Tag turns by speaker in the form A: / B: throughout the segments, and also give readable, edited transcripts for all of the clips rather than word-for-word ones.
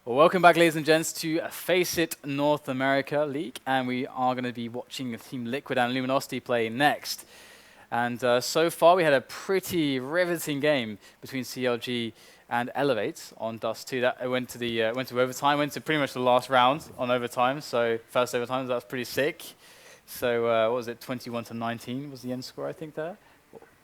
A: Well, welcome back, ladies and gents, to FACEIT North America League, and we are going to be watching Team Liquid and Luminosity play next. And so far, we had a pretty riveting game between CLG and Elevate on Dust 2. That went to overtime, went to pretty much the last round on overtime. So first overtime, that was pretty sick. So what was it? 21-19 was the end score, I think there.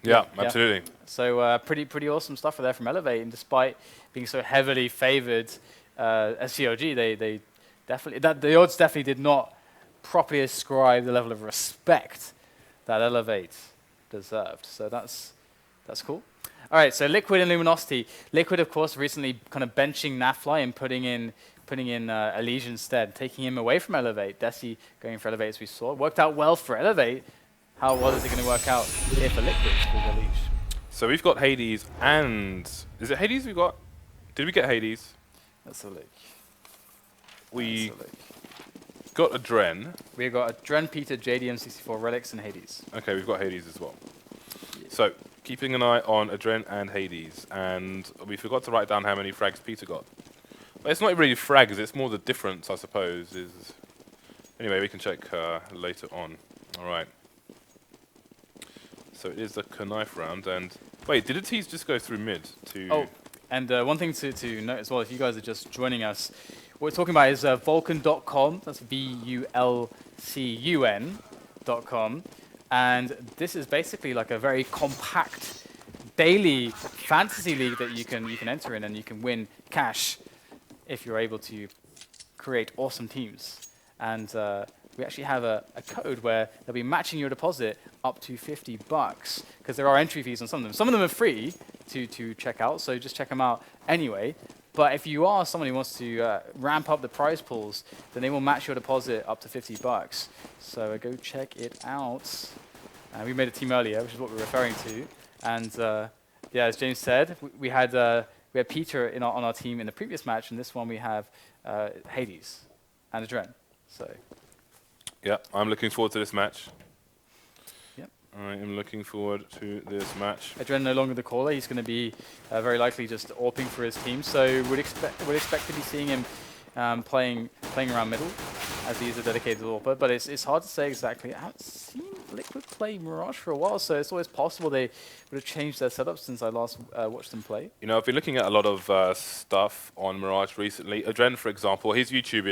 B: Yeah, absolutely.
A: So pretty awesome stuff there from Elevate, and despite being so heavily favoured. As CLG, they definitely the odds definitely did not properly ascribe the level of respect that Elevate deserved. So that's cool. All right, so Liquid and Luminosity. Liquid, of course, recently kind of benching FugLy and putting in EliGE instead, taking him away from Elevate. Desi going for Elevate, as we saw. It worked out well for Elevate. How well is it going to work out here for Liquid with EliGE?
B: So we've got Hades and is it Hades we got? Did we get Hades?
A: That's the league.
B: We got adreN.
A: We got adreN, Peter, JDM64, Rettich, and Hades.
B: Okay, we've got Hades as well.
A: Yeah.
B: So keeping an eye on adreN and Hades, and we forgot to write down how many frags Peter got. But it's not really frags; it's more the difference, I suppose. Anyway, we can check later on. All right. So it is the knife round, and wait, did Tease just go through mid to?
A: Oh. And one thing to note as well, if you guys are just joining us, what we're talking about is Vulcan.com. That's VULCUN.com. And this is basically like a very compact daily fantasy league that you can enter in, and you can win cash if you're able to create awesome teams. And we actually have a code where they'll be matching your deposit up to $50, because there are entry fees on some of them. Some of them are free to check out, so just check them out anyway. But if you are someone who wants to ramp up the prize pools, then they will match your deposit up to $50. So go check it out. We made a team earlier, which is what we're referring to. And yeah, as James said, we had Peter on our team in the previous match, and this one we have Hades and adreN. So.
B: Yeah, I'm looking forward to this match.
A: Yep.
B: I am looking forward to this match.
A: adreN no longer the caller. He's going to be very likely just AWPing for his team. So would expect to be seeing him playing around middle, as he is a dedicated AWPer. But it's hard to say exactly. I haven't seen Liquid play Mirage for a while, so it's always possible they would have changed their setup since I last watched them play.
B: You know, I've been looking at a lot of stuff on Mirage recently. adreN, for example, his YouTube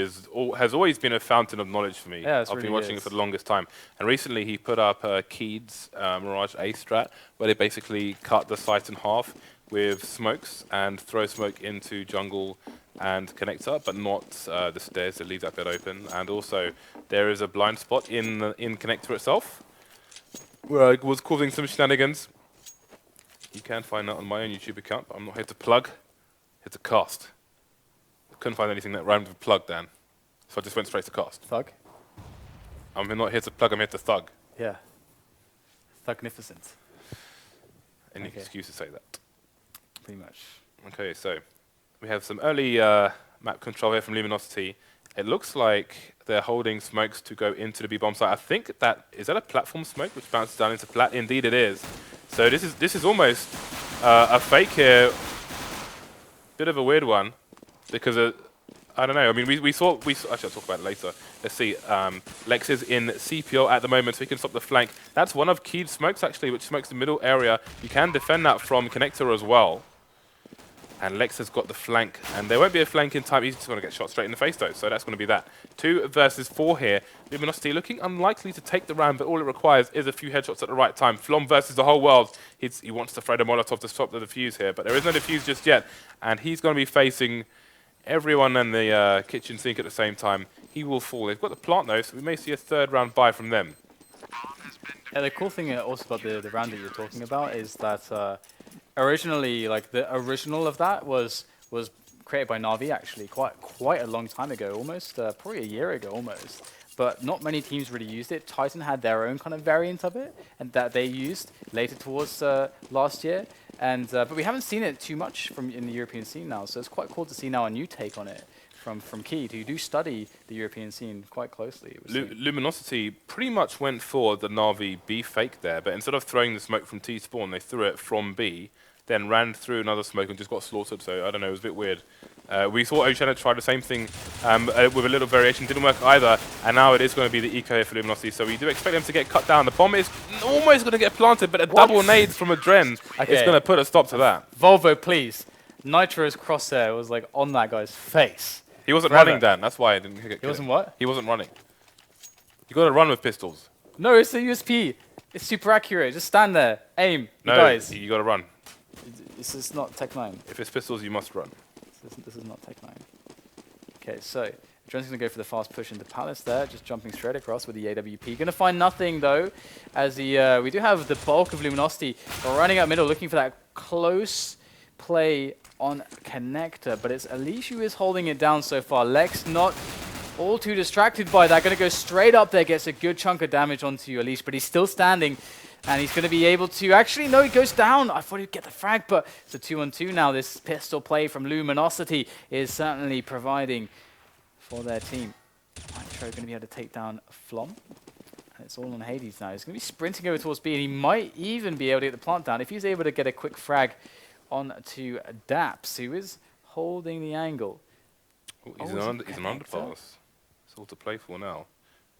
B: has always been a fountain of knowledge for me.
A: Yeah,
B: I've been watching it for the longest time. And recently he put up Keed's Mirage A strat, where they basically cut the site in half with smokes and throw smoke into jungle and connector, but not the stairs, to leave that bit open. And also, there is a blind spot in connector itself, where I was causing some shenanigans. You can find that on my own YouTube account, but I'm not here to plug, here to cast. I couldn't find anything that rhymed with plug, Dan, so I just went straight to cast.
A: Thug?
B: I'm not here to plug, I'm here to thug.
A: Yeah. Thugnificent.
B: Any excuse to say that.
A: Pretty much.
B: Okay, so we have some early map control here from Luminosity. It looks like they're holding smokes to go into the B-bomb site. I think is that a platform smoke which bounces down into plat? Indeed it is. So this is almost a fake here. Bit of a weird one, because I don't know. I mean, we saw. Actually, I'll talk about it later. Let's see. LeX is in CPO at the moment, so he can stop the flank. That's one of Keed's smokes actually, which smokes the middle area. You can defend that from connector as well. And LeX has got the flank, and there won't be a flank in time. He's just going to get shot straight in the face, though, so that's going to be that. 2 versus 4 here. Luminosity looking unlikely to take the round, but all it requires is a few headshots at the right time. Flom versus the whole world. He wants to throw the Molotov to stop the defuse here, but there is no defuse just yet, and he's going to be facing everyone in the kitchen sink at the same time. He will fall. They've got the plant, though, so we may see a 3rd round buy from them.
A: Yeah, the cool thing also about the round that you're talking about is that originally, like the original of that was created by Na'Vi actually quite a long time ago, almost probably a year ago almost. But not many teams really used it. Titan had their own kind of variant of it, and that they used later towards last year. And but we haven't seen it too much in the European scene now, so it's quite cool to see now a new take on it from Keed, who do study the European scene quite closely.
B: Luminosity pretty much went for the Na'Vi B fake there, but instead of throwing the smoke from T spawn, they threw it from B, then ran through another smoke and just got slaughtered. So I don't know, it was a bit weird. We saw Oceanic try the same thing with a little variation, didn't work either, and now it is going to be the eco here for Luminosity, so we do expect them to get cut down. The bomb is almost going to get planted, but a double nade from adreN is going to put a stop to that.
A: Volvo, please. Nitro's crosshair was like on that guy's face.
B: He wasn't running, Dan, that's why I didn't get
A: He wasn't what?
B: He wasn't running. You got to run with pistols.
A: No, it's the USP. It's super accurate. Just stand there, aim,
B: No,
A: guys.
B: you got to run.
A: This is not Tech 9.
B: If it's pistols, you must run.
A: This is not Tech 9. Okay, so adreN's going to go for the fast push into Palace there, just jumping straight across with the AWP. Going to find nothing, though, as we do have the bulk of Luminosity running up middle, looking for that close play on Connector, but it's EliGE who is holding it down so far. LeX not all too distracted by that. Going to go straight up there, gets a good chunk of damage onto EliGE, but he's still standing. And he's going to be able to... Actually, no, he goes down. I thought he'd get the frag, but it's a 2-on-2 now. This pistol play from Luminosity is certainly providing for their team. Nitro going to be able to take down Flom. And it's all on Hades now. He's going to be sprinting over towards B, and he might even be able to get the plant down if he's able to get a quick frag onto daps, who is holding the angle.
B: He's an underpass. It's all to play for now.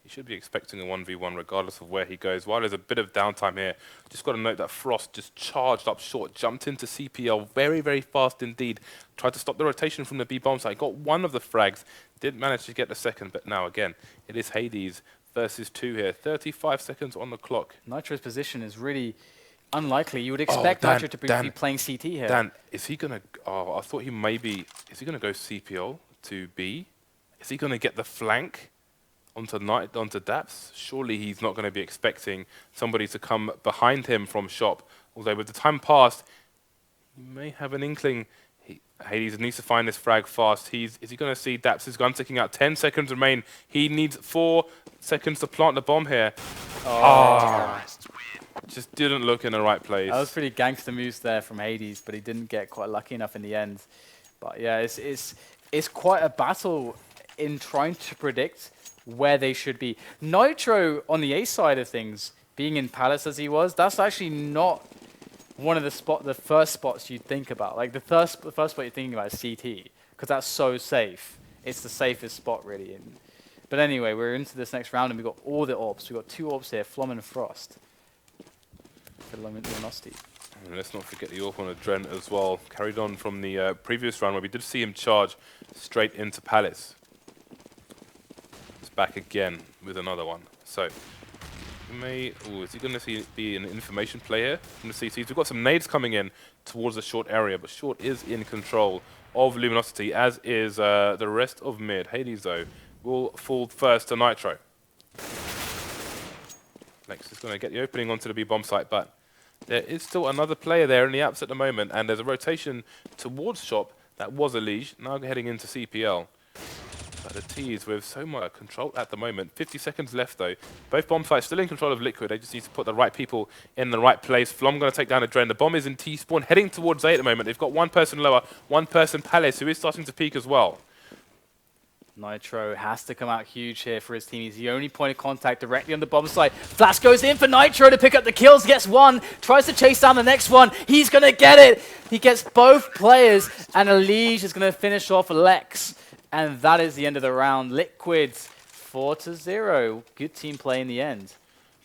B: He should be expecting a 1v1 regardless of where he goes. While there's a bit of downtime here, just got to note that frozt just charged up short, jumped into CPL very, very fast indeed. Tried to stop the rotation from the B bomb site. Got one of the frags, didn't manage to get the second, but now again, it is Hades versus 2 here. 35 seconds on the clock.
A: Nitro's position is really unlikely. You would expect Nitro to be playing CT here.
B: Dan, is he going to... Oh, I thought he maybe... Is he going to go CPL to B? Is he going to get the flank onto daps? Surely he's not going to be expecting somebody to come behind him from shop. Although with the time passed, he may have an inkling. Hades needs to find this frag fast. Is he going to see daps' gun ticking out? 10 seconds remain. He needs 4 seconds to plant the bomb here. Oh. Just didn't look in the right place.
A: That was pretty gangster moves there from Hades, but he didn't get quite lucky enough in the end. But yeah, it's quite a battle in trying to predict where they should be. Nitro, on the A side of things, being in Palace as he was, that's actually not one of the first spots you'd think about. Like the first spot you're thinking about is CT, because that's so safe. It's the safest spot, really. But anyway, we're into this next round, and we've got all the AWPs. We've got 2 AWPs here, Flom and frozt. For Luminosity.
B: And let's not forget the AWP on adreN as well. Carried on from the previous round, where we did see him charge straight into Palace. Back again with another one. So, is he going to be an information player from the CTs? We've got some nades coming in towards the short area, but short is in control of Luminosity, as is the rest of mid. Hades, though, will fall first to Nitro. LeX is going to get the opening onto the B bomb site, but there is still another player there in the apps at the moment, and there's a rotation towards shop. That was EliGE, now heading into CPL. But the T's with so much control at the moment. 50 seconds left, though. Both bomb sites still in control of Liquid. They just need to put the right people in the right place. Flom going to take down adreN. The bomb is in T-spawn, heading towards A at the moment. They've got 1 person lower, 1 person Palace, who is starting to peak as well.
A: Nitro has to come out huge here for his team. He's the only point of contact directly on the bomb site. Flash goes in for Nitro to pick up the kills, gets 1, tries to chase down the next one. He's going to get it. He gets both players, and EliGE is going to finish off LeX. And that is the end of the round. Liquid 4-0. Good team play in the end.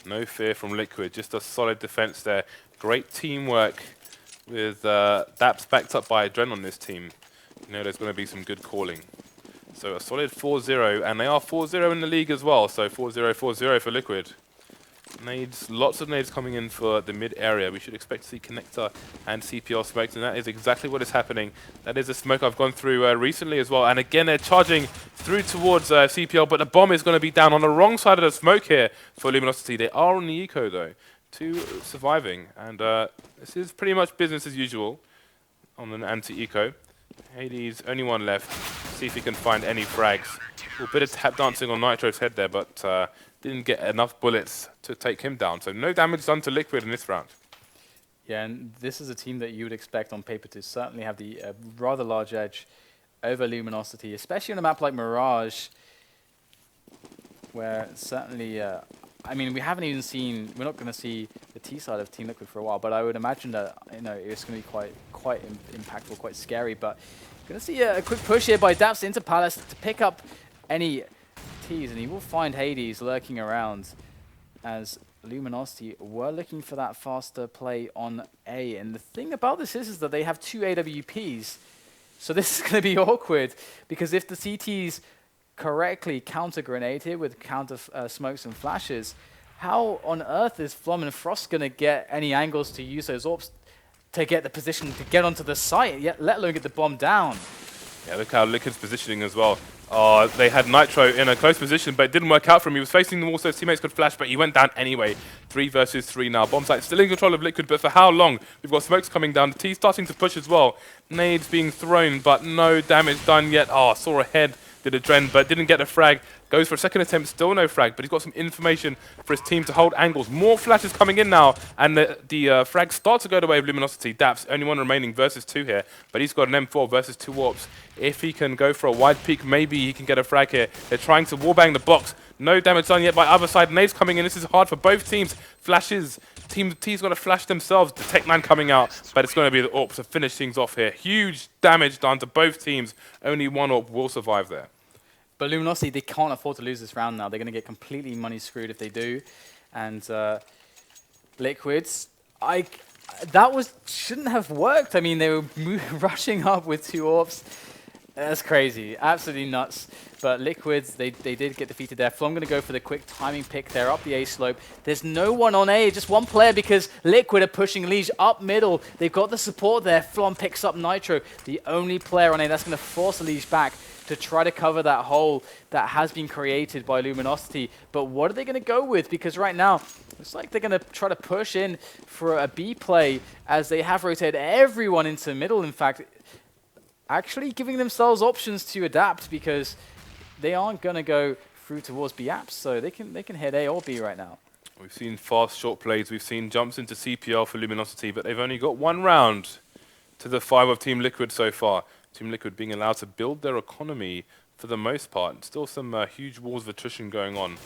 B: No fear from Liquid. Just a solid defense there. Great teamwork with daps backed up by adreN on this team. You know there's going to be some good calling. So a solid 4-0, and they are 4-0 in the league as well. So 4-0, 4-0 for Liquid. Nades, lots of nades coming in for the mid area. We should expect to see Connector and CPL smoked, and that is exactly what is happening. That is a smoke I've gone through recently as well. And again, they're charging through towards CPL, but the bomb is going to be down on the wrong side of the smoke here for Luminosity. They are on the eco, though, 2 surviving. And this is pretty much business as usual on an anti-eco. Hades, only 1 left. See if he can find any frags. A bit of tap dancing on Nitro's head there, but didn't get enough bullets to take him down. So no damage done to Liquid in this round.
A: Yeah, and this is a team that you would expect on paper to certainly have the rather large edge over Luminosity, especially on a map like Mirage, where certainly, I mean, we haven't even seen, we're not going to see the T side of Team Liquid for a while, but I would imagine that, you know, it's going to be quite impactful, quite scary. But Gonna see a quick push here by daps into Palace to pick up any T's, and he will find Hades lurking around as Luminosity were looking for that faster play on A. And the thing about this is that they have 2 AWPs, so this is going to be awkward, because if the CTs correctly counter grenade here with counter smokes and flashes, how on earth is Flom and frozt going to get any angles to use those AWPs to get the position to get onto the site, yet let alone get the bomb down?
B: Yeah, look how LeX's positioning as well. They had Nitro in a close position, but it didn't work out for him. He was facing the wall, so his teammates could flash, but he went down anyway. 3 versus 3 now. Bomb site still in control of Liquid, but for how long? We've got smokes coming down. The T starting to push as well. Nades being thrown, but no damage done yet. Saw a head, did adreN, but didn't get a frag. Goes for a second attempt, still no frag, but he's got some information for his team to hold angles. More flashes coming in now, and the frags start to go the way of Luminosity. daps, only one remaining versus 2 here, but he's got an M4 versus 2 warps. If he can go for a wide peek, maybe he can get a frag here. They're trying to wallbang the box. No damage done yet by other side. Nades coming in. This is hard for both teams. Flashes. Team T's got to flash themselves. The Tech9 coming out, but it's going to be the AWP to finish things off here. Huge damage done to both teams. Only one AWP will survive there.
A: But Luminosity, they can't afford to lose this round now. They're going to get completely money screwed if they do. And Liquids, shouldn't have worked. I mean, they were rushing up with 2 AWPs. That's crazy. Absolutely nuts. But Liquids, they did get defeated there. Flom going to go for the quick timing pick there up the A slope. There's no one on A, just one player, because Liquid are pushing EliGE up middle. They've got the support there. Flom picks up Nitro, the only player on A that's going to force EliGE back to try to cover that hole that has been created by Luminosity. But what are they going to go with? Because right now, it's like they're going to try to push in for a B play as they have rotated everyone into middle. In fact, actually giving themselves options to adapt, because they aren't going to go through towards B apps, so they can hit A or B right now.
B: We've seen fast short plays, we've seen jumps into CPL for Luminosity, but they've only got 1 round to the 5 of Team Liquid so far. Team Liquid being allowed to build their economy for the most part. Still some huge wars of attrition going on.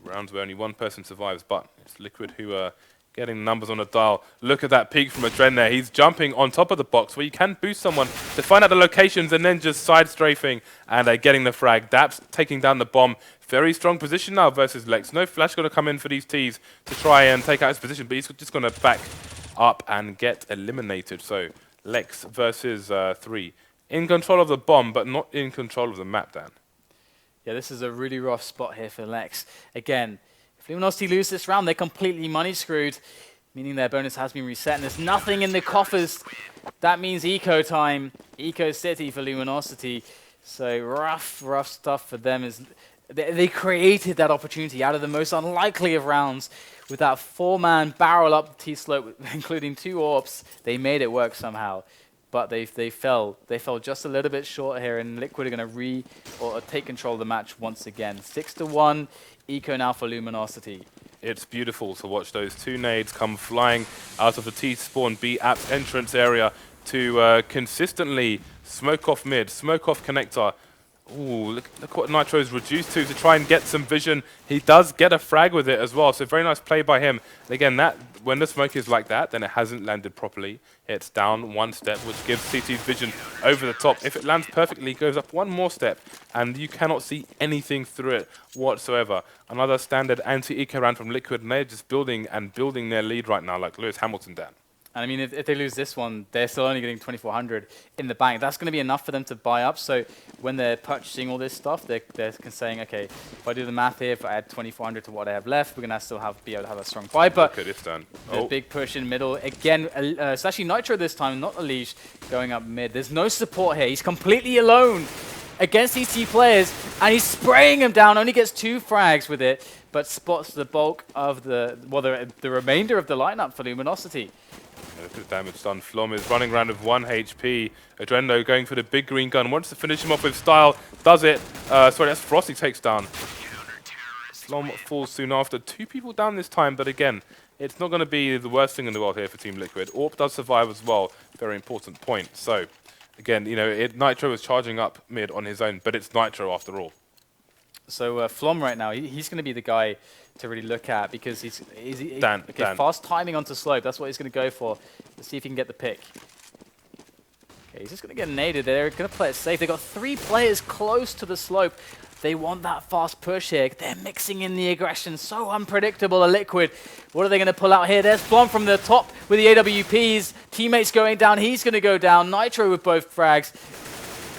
B: Rounds where only 1 person survives, but it's Liquid who are getting numbers on the dial. Look at that peek from adreN there. He's jumping on top of the box where you can boost someone to find out the locations and then just side strafing and getting the frag. daps taking down the bomb. Very strong position now versus LeX. No flash going to come in for these Ts to try and take out his position, but he's just going to back up and get eliminated. So LeX versus 3. In control of the bomb, but not in control of the map, Dan.
A: Yeah, this is a really rough spot here for LeX. Again, if Luminosity lose this round, they're completely money screwed, meaning their bonus has been reset, and there's nothing in the coffers. That means eco time, eco city for Luminosity. So rough stuff for them. They created that opportunity out of the most unlikely of rounds with that 4-man barrel up the T-slope, including 2 AWPs. They made it work somehow, but they fell. They fell just a little bit short here, and Liquid are going to take control of the match once again. 6-1, eco now for Luminosity.
B: It's beautiful to watch those 2 nades come flying out of the T-spawn B apps entrance area to consistently smoke off mid, smoke off connector. Ooh, look what Nitro's reduced to try and get some vision. He does get a frag with it as well, so very nice play by him. And again, when the smoke is like that, then it hasn't landed properly. It's down 1 step, which gives CT's vision over the top. If it lands perfectly, it goes up 1 more step, and you cannot see anything through it whatsoever. Another standard anti-eco round from Liquid, and they're just building their lead right now, like Lewis Hamilton, Dan.
A: And I mean, if they lose this one, they're still only getting 2,400 in the bank. That's going to be enough for them to buy up. So when they're purchasing all this stuff, they're saying, okay, if I do the math here, if I add 2,400 to what I have left, we're going to still be able to have a strong buy. But
B: look at this, Dan.
A: The big push in middle. Again, it's actually Nitro this time, not EliGE, going up mid. There's no support here. He's completely alone against these T players, and he's spraying them down. Only gets 2 frags with it, but spots the bulk of the remainder of the lineup for Luminosity.
B: Look at the damage done. Flom is running around with 1 HP. adreN, though, going for the big green gun. Wants to finish him off with style. Does it. Sorry, that's frozt he takes down. Flom falls soon after. 2 people down this time, but again, it's not going to be the worst thing in the world here for Team Liquid. AWP does survive as well. Very important point. So, again, you know, Nitro is charging up mid on his own, but it's Nitro after all.
A: So Flom right now, he's going to be the guy to really look at, because he's
B: Dan.
A: fast timing onto slope. That's what he's going to go for. Let's see if he can get the pick. Okay, he's just going to get naded. They're going to play it safe. They've got 3 players close to the slope. They want that fast push here. They're mixing in the aggression. So unpredictable, a Liquid. What are they going to pull out here? There's Flom from the top with the AWPs. Teammates going down. He's going to go down. Nitro with both frags.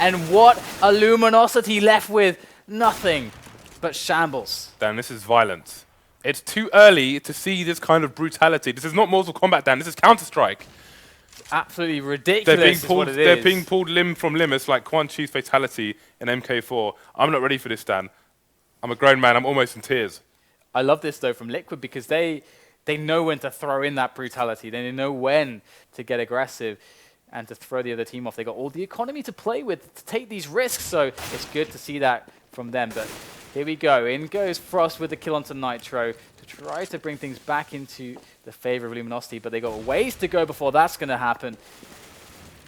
A: And what a Luminosity left with? Nothing but shambles.
B: Dan, this is violent. It's too early to see this kind of brutality. This is not Mortal Kombat, Dan. This is Counter-Strike.
A: Absolutely ridiculous is what it is.
B: They're being pulled limb from limb. It's like Quan Chi's fatality in MK4. I'm not ready for this, Dan. I'm a grown man. I'm almost in tears.
A: I love this, though, from Liquid because they know when to throw in that brutality. They know when to get aggressive and to throw the other team off. They got all the economy to play with, to take these risks, so it's good to see that from them. But here we go. In goes frozt with the kill onto Nitro to try to bring things back into the favor of Luminosity, but they got ways to go before that's going to happen.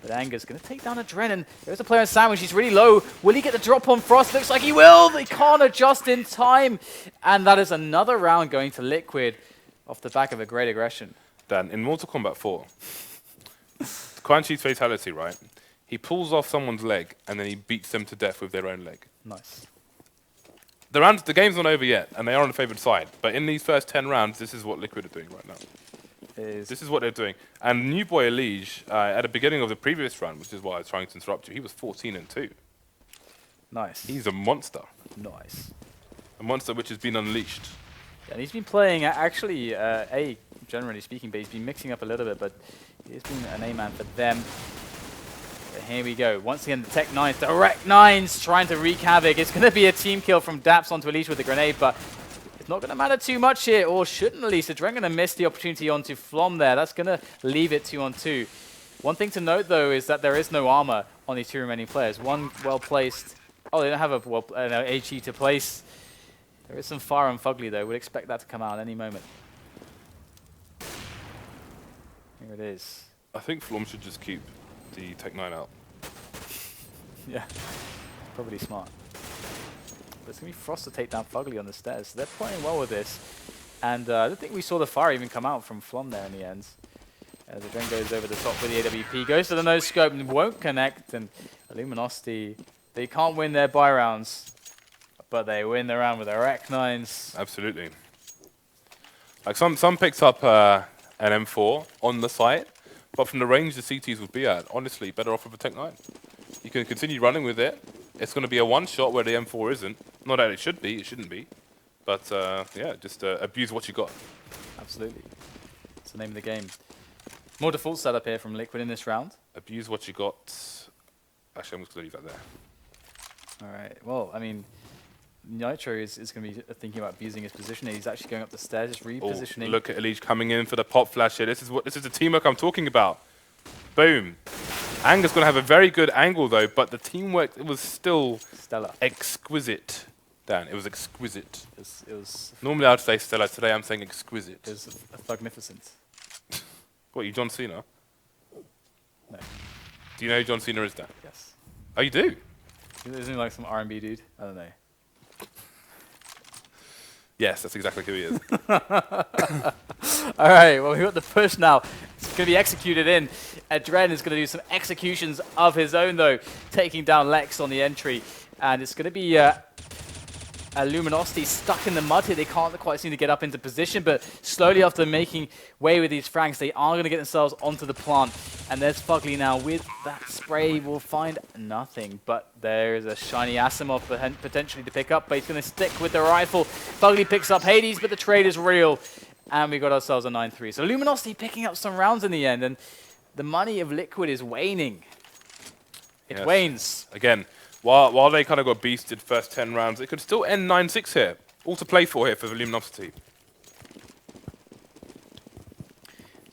A: But Anger's going to take down adreN, and there's a player on Sandwich. He's really low. Will he get the drop on frozt? Looks like he will. They can't adjust in time. And that is another round going to Liquid off the back of a great aggression.
B: Dan, in Mortal Kombat 4, Quan Chi's fatality, right? He pulls off someone's leg, and then he beats them to death with their own leg.
A: Nice.
B: The game's not over yet, and they are on the favoured side. But in these first 10 rounds, this is what Liquid are doing right now. This is what they're doing. And new boy EliGE, at the beginning of the previous round, which is why I was trying to interrupt you, he was 14-2.
A: Nice.
B: He's a monster.
A: Nice.
B: A monster which has been unleashed.
A: Yeah, and he's been playing, actually, generally speaking, but he's been mixing up a little bit, but he's been an A-man for them. But here we go. Once again, the Tech 9s, direct 9s trying to wreak havoc. It's going to be a team kill from daps onto EliGE with the grenade, but it's not going to matter too much here, or shouldn't at least. adreN going to miss the opportunity onto Flom there. That's going to leave it 2-on-2. One thing to note, though, is that there is no armor on these 2 remaining players. One well-placed... Oh, they don't have an HE to place. There is some fire on FugLy, though. We'd expect that to come out at any moment. Here it is.
B: I think Flom should just keep the Tech 9 out.
A: Yeah, probably smart. But it's going to be frozt to take down FugLy on the stairs. So they're playing well with this. And I don't think we saw the fire even come out from Flom there in the end. As adreN goes over the top with the AWP, goes to the no-scope and won't connect. And Luminosity, they can't win their buy rounds, but they win the round with their Rec-9s.
B: Absolutely. Like some picked up an M4 on the site, but from the range the CTs would be at, honestly, better off with a Tech 9. You can continue running with it. It's going to be a one-shot where the M4 isn't. Not that it should be, it shouldn't be. But yeah, just abuse what you got.
A: Absolutely. It's the name of the game. More default setup here from Liquid in this round.
B: Abuse what you got. Actually, I'm just going to leave that there.
A: All right. Well, I mean, Nitro is going to be thinking about abusing his position. He's actually going up the stairs, just repositioning.
B: Oh, look at EliGE coming in for the pop flash here. This is the teamwork I'm talking about. Boom. Anger's going to have a very good angle, though, but the teamwork, it was still
A: stellar.
B: Exquisite. Dan, it was exquisite.
A: It was
B: Normally I'd say stellar. Today I'm saying exquisite.
A: It was thugnificent.
B: What, you John Cena?
A: No.
B: Do you know who John Cena is, Dan?
A: Yes.
B: Oh, you do?
A: Isn't he like some R&B dude? I don't know.
B: Yes, that's exactly who he is.
A: All right, well, we got the push now. It's going to be executed in. adreN is going to do some executions of his own, though, taking down LeX on the entry. And it's going to be a Luminosity stuck in the mud here. They can't quite seem to get up into position, but slowly after making way with these frags, they are going to get themselves onto the plant. And there's FugLy now with that spray. Will find nothing, but there is a shiny Asimov potentially to pick up, but he's going to stick with the rifle. FugLy picks up Hades, but the trade is real. And we got ourselves a 9-3. So Luminosity picking up some rounds in the end, and the money of Liquid is waning. It wanes.
B: Again, while they kind of got beasted first 10 rounds, it could still end 9-6 here. All to play for here for the Luminosity.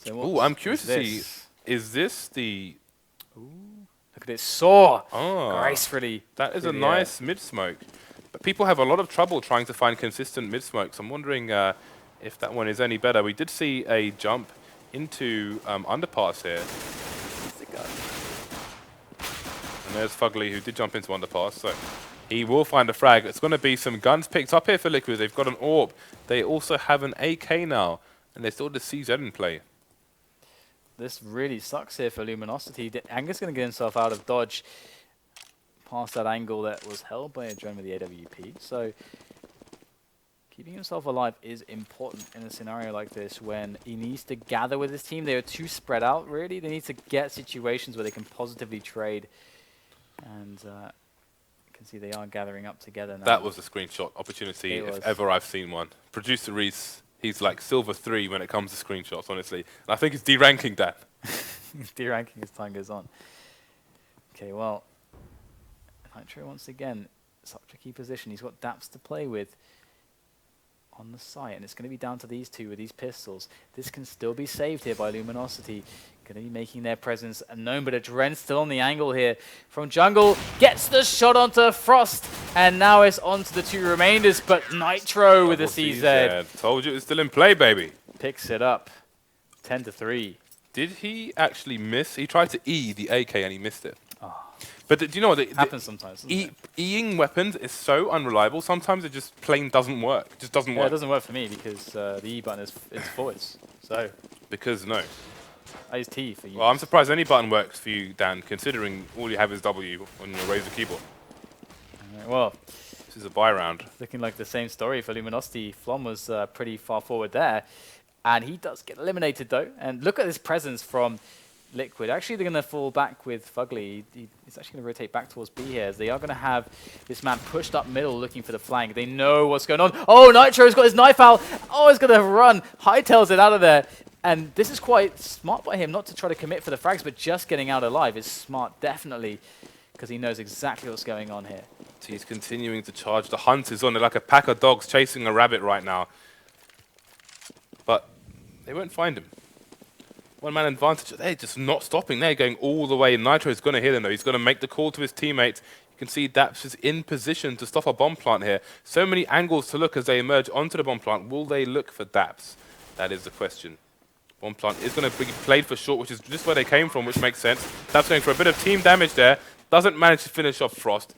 A: So
B: ooh, I'm curious to see, is this the...
A: Ooh, look at this saw.
B: Oh,
A: gracefully.
B: That is a nice mid-smoke. But people have a lot of trouble trying to find consistent mid-smokes. I'm wondering if that one is any better. We did see a jump into underpass here. And there's FugLy, who did jump into underpass, so he will find a frag. It's going to be some guns picked up here for Liquid. They've got an AWP. They also have an AK now, and there's still the CZ in play.
A: this really sucks here for Luminosity. Anger's going to get himself out of dodge past that angle that was held by adreN with the AWP. So keeping himself alive is important in a scenario like this when he needs to gather with his team. They are too spread out, really. They need to get situations where they can positively trade. And you can see they are gathering up together now.
B: That was a screenshot opportunity if ever I've seen one. Producer Reese, he's like silver 3 when it comes to screenshots, honestly. And I think he's de-ranking that.
A: De-ranking as time goes on. Okay, well, nitroE once again, such a key position. He's got daps to play with on the site, and it's going to be down to these two with these pistols. This can still be saved here by Luminosity. Going to be making their presence known, but adreN still on the angle here. From jungle, gets the shot onto frozt, and now it's on to the two remainders, but nitroE with the CZ.
B: Told you it was still in play, baby.
A: Picks it up, 10-3.
B: Did he actually miss? He tried to E the AK and he missed it.
A: Oh.
B: But do you know what? It
A: happens sometimes, doesn't it?
B: E-ing weapons is so unreliable. Sometimes it just plain doesn't work. It just doesn't work.
A: It doesn't work for me because the E button is forwards. So.
B: Because no.
A: I use T for you.
B: Well, I'm surprised any button works for you, Dan, considering all you have is W on your Razer keyboard.
A: Well,
B: this is a buy round.
A: Looking like the same story for Luminosity. Flom was pretty far forward there. And he does get eliminated, though. And look at this presence from Liquid. Actually, they're going to fall back with FugLy. He's actually going to rotate back towards B here, as they are going to have this man pushed up middle looking for the flank. They know what's going on. Oh, nitroE's got his knife out. Oh, he's going to run. Hightails it out of there. And this is quite smart by him, not to try to commit for the frags, but just getting out alive is smart, definitely, because he knows exactly what's going on here.
B: He's continuing to charge. The hunt is on it like a pack of dogs chasing a rabbit right now. But they won't find him. One-man advantage. They're just not stopping. They're going all the way. nitroE's going to hit him, though. He's going to make the call to his teammates. You can see daps is in position to stop a bomb plant here. So many angles to look as they emerge onto the bomb plant. Will they look for daps? That is the question. Bomb plant is going to be played for short, which is just where they came from, which makes sense. Daps going for a bit of team damage there. Doesn't manage to finish off frozt.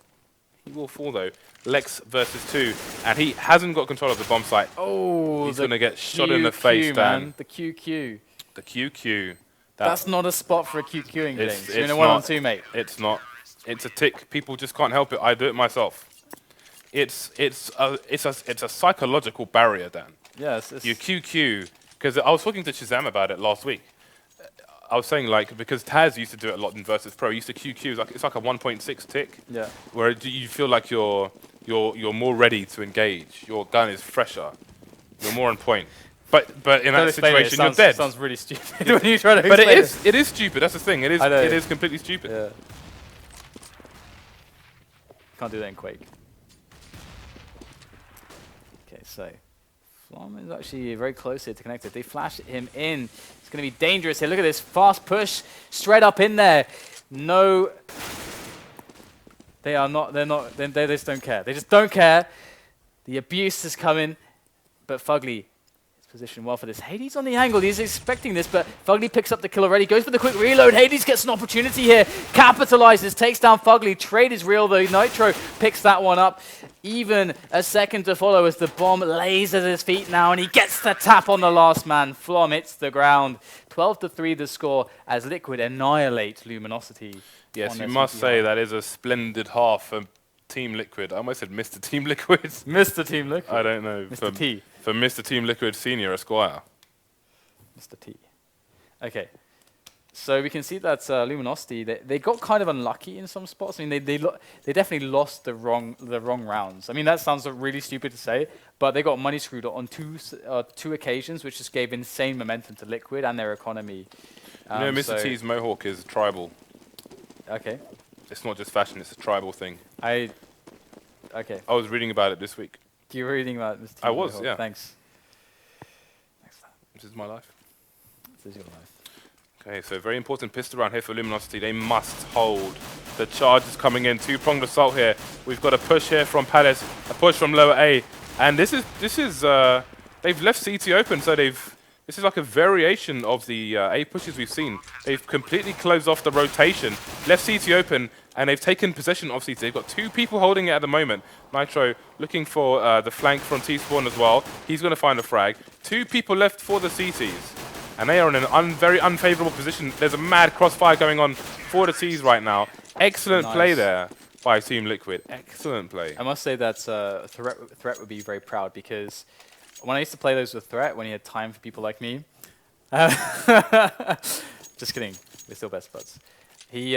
B: He will fall, though. LeX versus 2, and he hasn't got control of the bomb site.
A: Oh,
B: he's going to get shot in the face, Dan.
A: The QQ.
B: The QQ.
A: That's not a spot for a QQing, James. You're in a 1-on-2, mate.
B: It's not. It's a tick. People just can't help it. I do it myself. It's a psychological barrier, Dan.
A: Yes.
B: You QQ. Because I was talking to Shazam about it last week. I was saying, like, because Taz used to do it a lot in Virtus.pro, he used to QQ. It's like a 1.6 tick.
A: Yeah.
B: Where you feel like you're more ready to engage. Your gun is fresher. You're more on point. But in that situation, you're dead.
A: Sounds really stupid when you try to
B: But
A: explain
B: it is stupid. That's the thing. It is completely stupid.
A: Yeah. Can't do that in Quake. Okay, so Flom is actually very close here to connect it. They flash him in. It's going to be dangerous here. Look at this fast push straight up in there. No, they are not. They're not. They just don't care. They just don't care. The abuse is coming, but FugLy is positioned well for this. Hades on the angle. He's expecting this, but FugLy picks up the kill already. Goes for the quick reload. Hades gets an opportunity here. Capitalizes. Takes down FugLy. Trade is real though. nitroE picks that one up. Even a second to follow as the bomb lays at his feet now, and he gets the tap on the last man. Flom hits the ground. 12-3 the score as Liquid annihilate Luminosity.
B: Yes, you must say that is a splendid half for Team Liquid. I almost said Mr. Team Liquid.
A: Mr. Team Liquid.
B: I don't know.
A: Mr. T.
B: For Mr. Team Liquid Senior Esquire.
A: Mr. T. Okay. So we can see that Luminosity, they got kind of unlucky in some spots. I mean, they definitely lost the wrong rounds. I mean, that sounds really stupid to say, but they got money screwed on two occasions, which just gave insane momentum to Liquid and their economy.
B: You know, Mr. T's mohawk is tribal.
A: Okay.
B: It's not just fashion; it's a tribal thing.
A: Okay.
B: I was reading about it this week.
A: You were reading about Mr. T's
B: I was,
A: mohawk.
B: yeah.
A: Thanks.
B: This is my life.
A: This is your life.
B: Okay, so very important pistol round here for Luminosity. They must hold. The charge is coming in. Two-pronged assault here. We've got a push here from Palace, a push from lower A, and this is they've left CT open, so this is like a variation of the A pushes we've seen. They've completely closed off the rotation, left CT open, and they've taken possession of CT. They've got two people holding it at the moment. nitroE looking for the flank from T-spawn as well. He's going to find a frag. Two people left for the CTs. And they are in an very unfavorable position. There's a mad crossfire going on for the T's right now. Excellent play there by Team Liquid. Excellent play.
A: I must say that Threat would be very proud, because when I used to play those with Threat, when he had time for people like me, just kidding, we're still best buds. He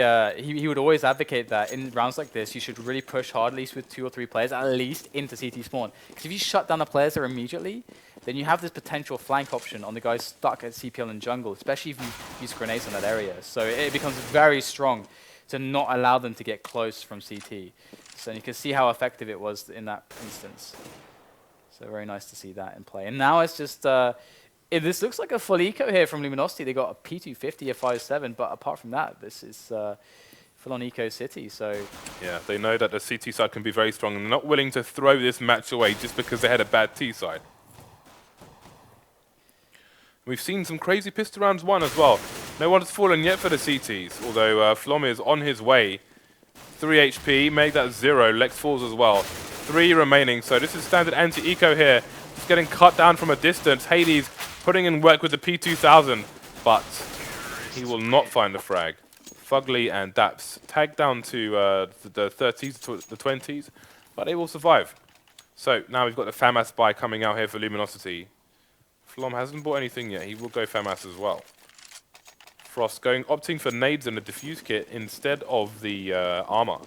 A: would always advocate that in rounds like this, you should really push hard, at least with 2 or 3 players, at least into CT spawn. Because if you shut down the players there immediately, then you have this potential flank option on the guys stuck at CPL and jungle, especially if you use grenades on that area. So it becomes very strong to not allow them to get close from CT. So you can see how effective it was in that instance. So very nice to see that in play. And now it's just... this looks like a full eco here from Luminosity. They got a P250, a 5.7, but apart from that, this is full-on eco city. So
B: yeah, they know that the CT side can be very strong, and they're not willing to throw this match away just because they had a bad T side. We've seen some crazy pistol rounds won as well. No one's fallen yet for the CTs, although Flom is on his way. 3 HP, make that 0. LeX falls as well. 3 remaining, so this is standard anti-eco here. It's getting cut down from a distance. Hades putting in work with the P2000, but he will not find the frag. FugLy and daps tag down to the 30s to the 20s, but they will survive. So now we've got the FAMAS buy coming out here for Luminosity. Flom hasn't bought anything yet. He will go FAMAS as well. frozt opting for nades and the diffuse kit instead of the armor.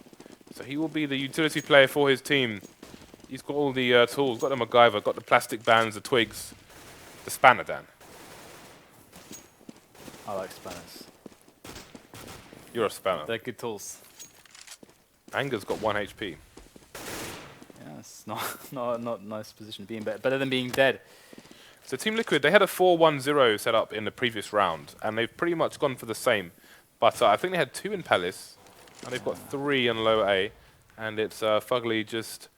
B: So he will be the utility player for his team. He's got all the tools, got the MacGyver, got the plastic bands, the twigs, the spanner, Dan.
A: I like spanners.
B: You're a spanner.
A: They're good tools.
B: Anger's got 1 HP.
A: Yeah, it's not a nice position to be in, but better than being dead.
B: So Team Liquid, they had a 4-1-0 set up in the previous round, and they've pretty much gone for the same. But I think they had 2 in Palace, and they've got 3 in lower A, and it's FugLy just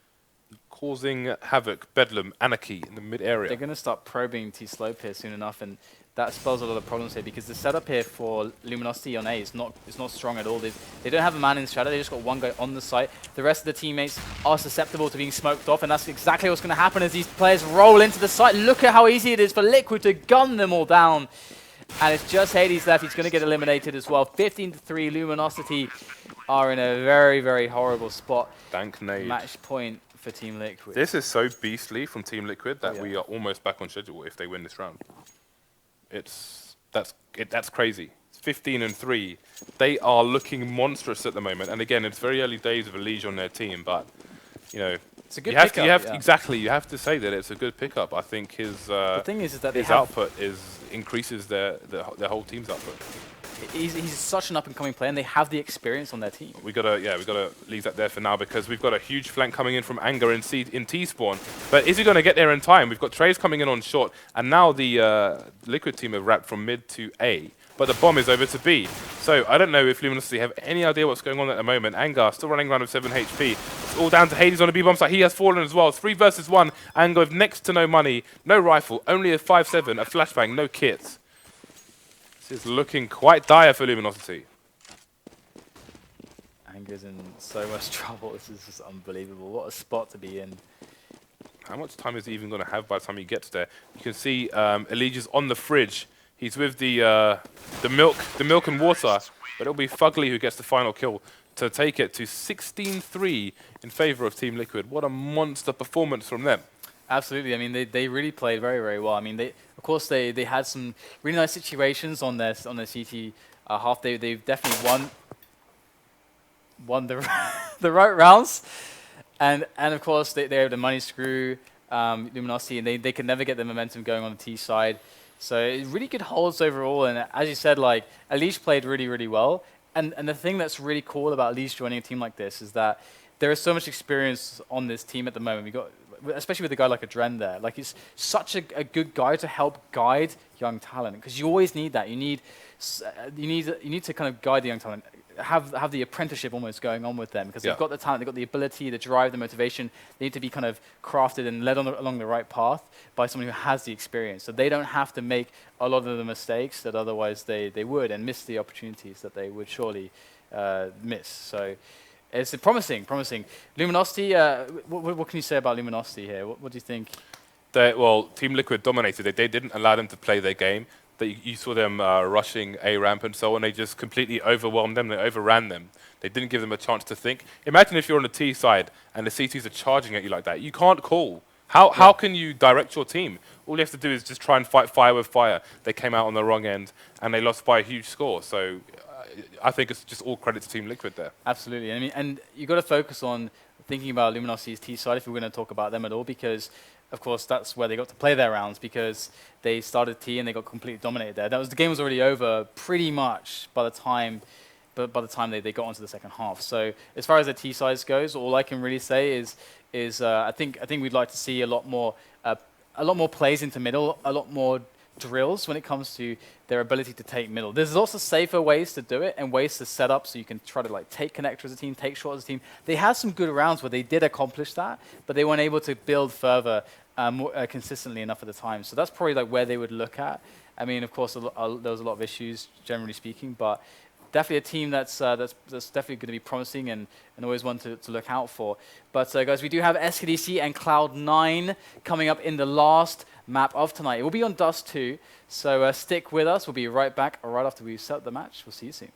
B: causing havoc, bedlam, anarchy in the mid-area.
A: They're going to start probing T-Slope here soon enough, and that spells a lot of problems here, because the setup here for Luminosity on A is not strong at all. They don't have a man in shadow, they just got 1 guy on the site. The rest of the teammates are susceptible to being smoked off, and that's exactly what's going to happen as these players roll into the site. Look at how easy it is for Liquid to gun them all down. And it's just Hades left, he's going to get eliminated as well. 15-3, Luminosity are in a very, very horrible spot.
B: Dank nade.
A: Match point for Team Liquid.
B: This is so beastly from Team Liquid that we are almost back on schedule if they win this round. That's crazy. It's 15-3. They are looking monstrous at the moment. And again, it's very early days of EliGE on their team, but you know,
A: it's a good pickup.
B: Exactly, you have to say that it's a good pickup. I think his
A: the thing is that
B: his output increases their whole team's output.
A: He's such an up-and-coming player, and they have the experience on their team.
B: We gotta leave that there for now, because we've got a huge flank coming in from Anger in T spawn. But is he gonna get there in time? We've got Trays coming in on short, and now the Liquid team have wrapped from mid to A, but the bomb is over to B. So I don't know if Luminosity have any idea what's going on at the moment. Anger still running around with 7 HP. It's all down to Hades on the B bomb site. He has fallen as well. It's 3 versus 1. Anger with next to no money, no rifle, only a 5.7, a flashbang, no kits. This is looking quite dire for Luminosity.
A: Anger's in so much trouble. This is just unbelievable. What a spot to be in.
B: How much time is he even going to have by the time he gets there? You can see EliGE's on the fridge. He's with the milk and water, but it'll be FugLy who gets the final kill to take it to 16-3 in favor of Team Liquid. What a monster performance from them.
A: Absolutely. I mean, they really played very, very well. I mean, of course they had some really nice situations on their CT half. They've definitely won the the right rounds, and of course they have the money screw Luminosity, and they can never get the momentum going on the T side. So really good holds overall. And as you said, like EliGE played really, really well. And the thing that's really cool about EliGE joining a team like this is that there is so much experience on this team at the moment. We got, especially with a guy like adreN there. Like, he's such a good guy to help guide young talent, because you always need that. You need to kind of guide the young talent, have the apprenticeship almost going on with them, because they've got the talent, they've got the ability, the drive, the motivation. They need to be kind of crafted and led along the right path by someone who has the experience, so they don't have to make a lot of the mistakes that otherwise they would, and miss the opportunities that they would surely miss. So it's promising. Luminosity, what can you say about Luminosity here? What do you think?
B: Well, Team Liquid dominated. They didn't allow them to play their game. that you saw them rushing A ramp and so on. They just completely overwhelmed them. They overran them. They didn't give them a chance to think. Imagine if you're on the T side and the CTs are charging at you like that. You can't call. How can you direct your team? All you have to do is just try and fight fire with fire. They came out on the wrong end and they lost by a huge score. So I think it's just all credit to Team Liquid there.
A: Absolutely. I mean, and you got to focus on thinking about Luminosity's T side if we're going to talk about them at all, because of course that's where they got to play their rounds, because they started T and they got completely dominated there. The game was already over pretty much by the time they got onto the second half. So as far as the T size goes, all I can really say is I think we'd like to see a lot more plays into middle, a lot more drills when it comes to their ability to take middle. There's lots of safer ways to do it and ways to set up so you can try to like take connector as a team, take short as a team. They had some good rounds where they did accomplish that, but they weren't able to build further consistently enough at the time. So that's probably like where they would look at. I mean, of course, there was a lot of issues, generally speaking, but definitely a team that's definitely going to be promising and always one to look out for. But guys, we do have SKDC and Cloud9 coming up in the last map of tonight. It will be on Dust 2, so stick with us. We'll be right back right after we set up the match. We'll see you soon.